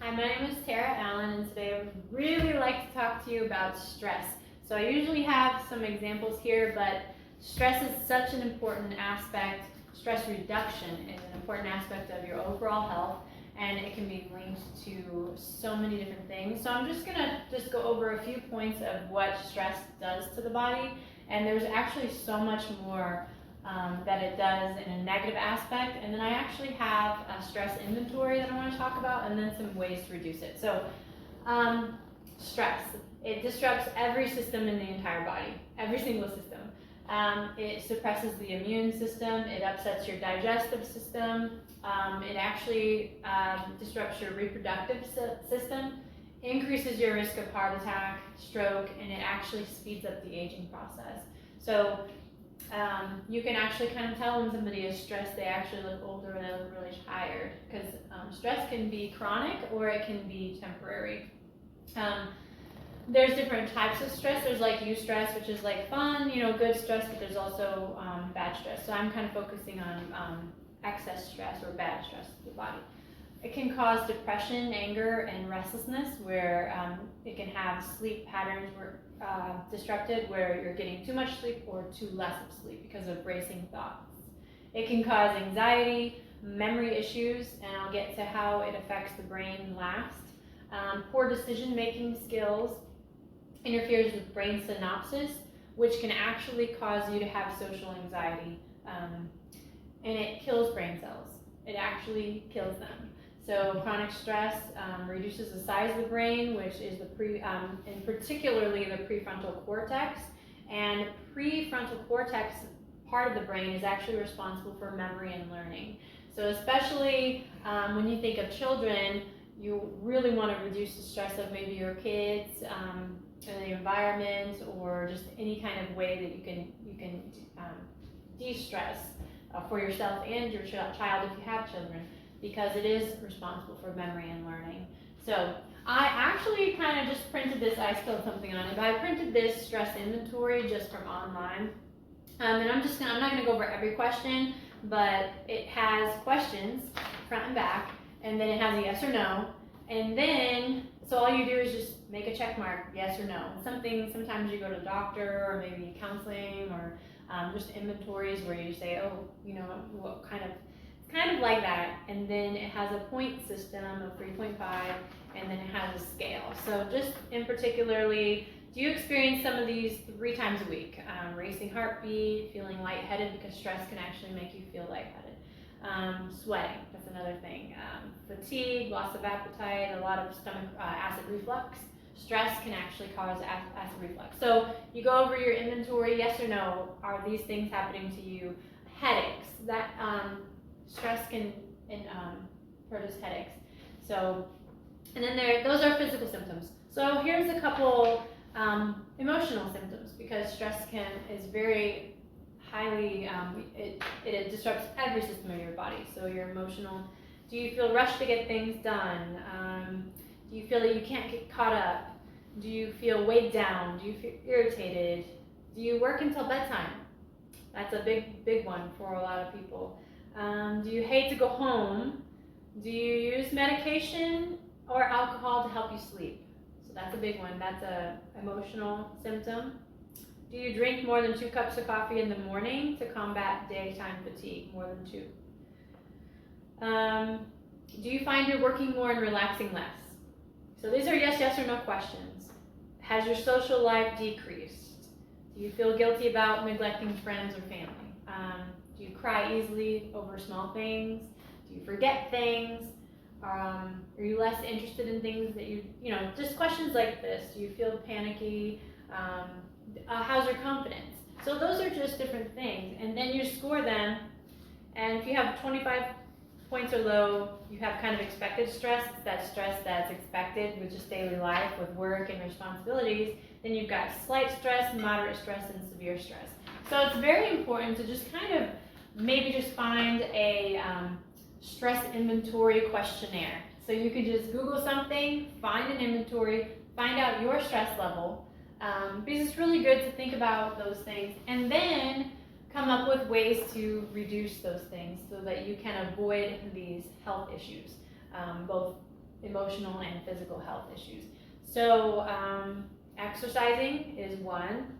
Hi, my name is Tara Allen, and today I would really like to talk to you about stress. So I usually have some examples here, but stress is such an important aspect. Stress reduction is an important aspect of your overall health, and it can be linked to so many different things. So I'm just gonna go over a few points of what stress does to the body, and there's actually so much more that it does in a negative aspect. And then I actually have a stress inventory that I want to talk about, and then some ways to reduce it. So stress, it disrupts every system in the entire body, every single system. It suppresses the immune system, it upsets your digestive system, it actually disrupts your reproductive system, increases your risk of heart attack, stroke, and it actually speeds up the aging process. So you can actually kind of tell when somebody is stressed. They actually look older and they look really tired, because stress can be chronic or it can be temporary. There's different types of stress. There's like eustress, which is like fun, good stress, but there's also bad stress. So I'm kind of focusing on excess stress or bad stress to the body. It can cause depression, anger, and restlessness, where it can have sleep patterns disrupted, where you're getting too much sleep or too less of sleep because of racing thoughts. It can cause anxiety, memory issues, and I'll get to how it affects the brain last. Poor decision-making skills, interferes with brain synapses, which can actually cause you to have social anxiety, and it kills brain cells. It actually kills them. So chronic stress reduces the size of the brain, which is and particularly the prefrontal cortex. And prefrontal cortex part of the brain is actually responsible for memory and learning. So especially when you think of children, you really want to reduce the stress of maybe your kids, in the environment, or just any kind of way that you can de-stress for yourself and your child if you have children, because it is responsible for memory and learning. So I actually kind of just printed this. I spilled something on it, but I printed this stress inventory just from online. And I'm not going to go over every question, but it has questions front and back, and then it has a yes or no, and then so all you do is just make a check mark, yes or no. Sometimes you go to the doctor, or maybe counseling, or just inventories where you say, what kind of like that. And then it has a point system of 3.5, and then it has a scale. So just in particularly, do you experience some of these 3 times a week? Racing heartbeat, feeling lightheaded, because stress can actually make you feel lightheaded. Sweating, that's another thing. Fatigue, loss of appetite, a lot of stomach acid reflux. Stress can actually cause acid reflux. So you go over your inventory, yes or no, are these things happening to you? Headaches, that stress can produce headaches. So, and then those are physical symptoms. So here's a couple emotional symptoms, because stress is very highly, it disrupts every system of your body. So your emotional, do you feel rushed to get things done? Do you feel that you can't get caught up? Do you feel weighed down? Do you feel irritated? Do you work until bedtime? That's a big one for a lot of people. Do you hate to go home? Do you use medication or alcohol to help you sleep? So that's a big one. That's an emotional symptom. Do you drink more than 2 cups of coffee in the morning to combat daytime fatigue? More than 2. Do you find you're working more and relaxing less? So these are yes or no questions. Has your social life decreased? Do you feel guilty about neglecting friends or family? Do you cry easily over small things? Do you forget things? Are you less interested in things that just questions like this. Do you feel panicky? How's your confidence? So those are just different things, and then you score them, and if you have 25 points or low, you have kind of expected stress. It's that stress that's expected with just daily life, with work and responsibilities. Then you've got slight stress, moderate stress, and severe stress. So it's very important to just kind of maybe just find a stress inventory questionnaire. So you could just Google something, find an inventory, find out your stress level, because it's really good to think about those things, and then come up with ways to reduce those things so that you can avoid these health issues, both emotional and physical health issues. So exercising is one.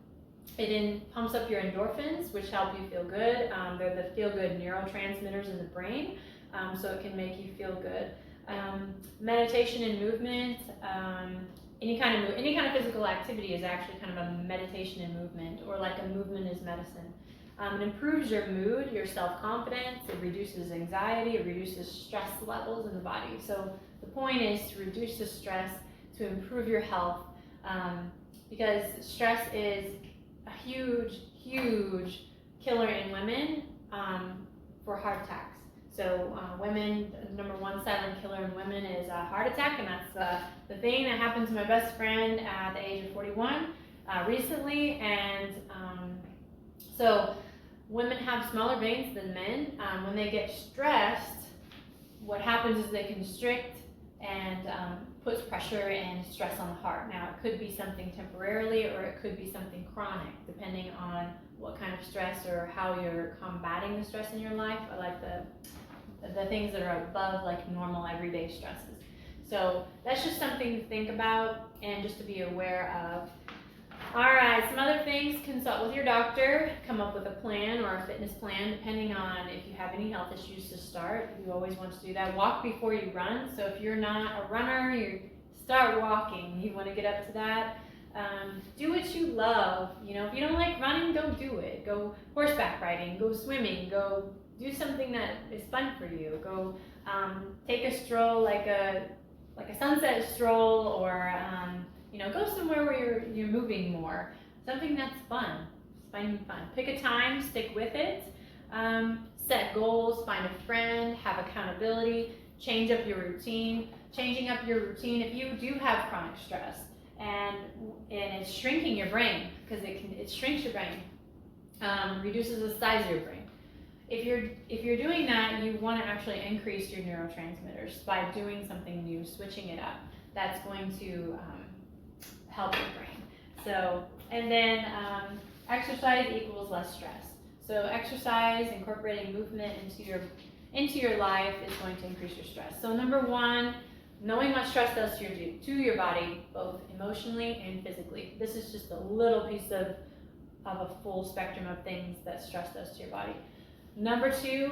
It pumps up your endorphins, which help you feel good. They're the feel-good neurotransmitters in the brain, so it can make you feel good. Meditation and movement, any kind of physical activity is actually kind of a meditation and movement, or like a movement is medicine. It improves your mood, your self-confidence, it reduces anxiety, it reduces stress levels in the body. So the point is to reduce the stress, to improve your health, because stress is a huge killer in women for heart attacks. So women, the number one silent killer in women is a heart attack, and that's the thing that happened to my best friend at the age of 41 recently. And so women have smaller veins than men. When they get stressed, what happens is they constrict and puts pressure and stress on the heart. Now, it could be something temporarily, or it could be something chronic, depending on what kind of stress or how you're combating the stress in your life, or like the things that are above like normal everyday stresses. So that's just something to think about and just to be aware of. All right, some other things: consult with your doctor, come up with a plan or a fitness plan, depending on if you have any health issues to start. You always want to do that. Walk before you run. So if you're not a runner, you start walking. You want to get up to that. Do what you love. You know, if you don't like running, don't do it. Go horseback riding, go swimming, go do something that is fun for you. Go take a stroll, like a sunset stroll, or you know, go somewhere where you're moving more. Something that's fun. Finding fun. Pick a time, stick with it. Set goals, find a friend, have accountability, change up your routine. Changing up your routine if you do have chronic stress and it's shrinking your brain, because it shrinks your brain, reduces the size of your brain. If you're doing that, you want to actually increase your neurotransmitters by doing something new, switching it up. That's going to help your brain. So, and then exercise equals less stress. So exercise, incorporating movement into your life is going to increase your stress. So number one, knowing what stress does to your body, both emotionally and physically. This is just a little piece of a full spectrum of things that stress does to your body. Number two,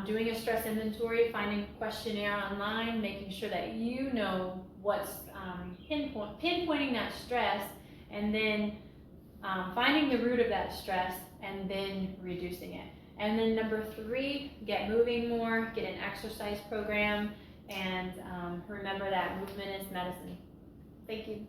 doing a stress inventory, finding a questionnaire online, making sure that you know what's pinpointing that stress, and then finding the root of that stress and then reducing it. And then number three, get moving more, get an exercise program, and remember that movement is medicine. Thank you.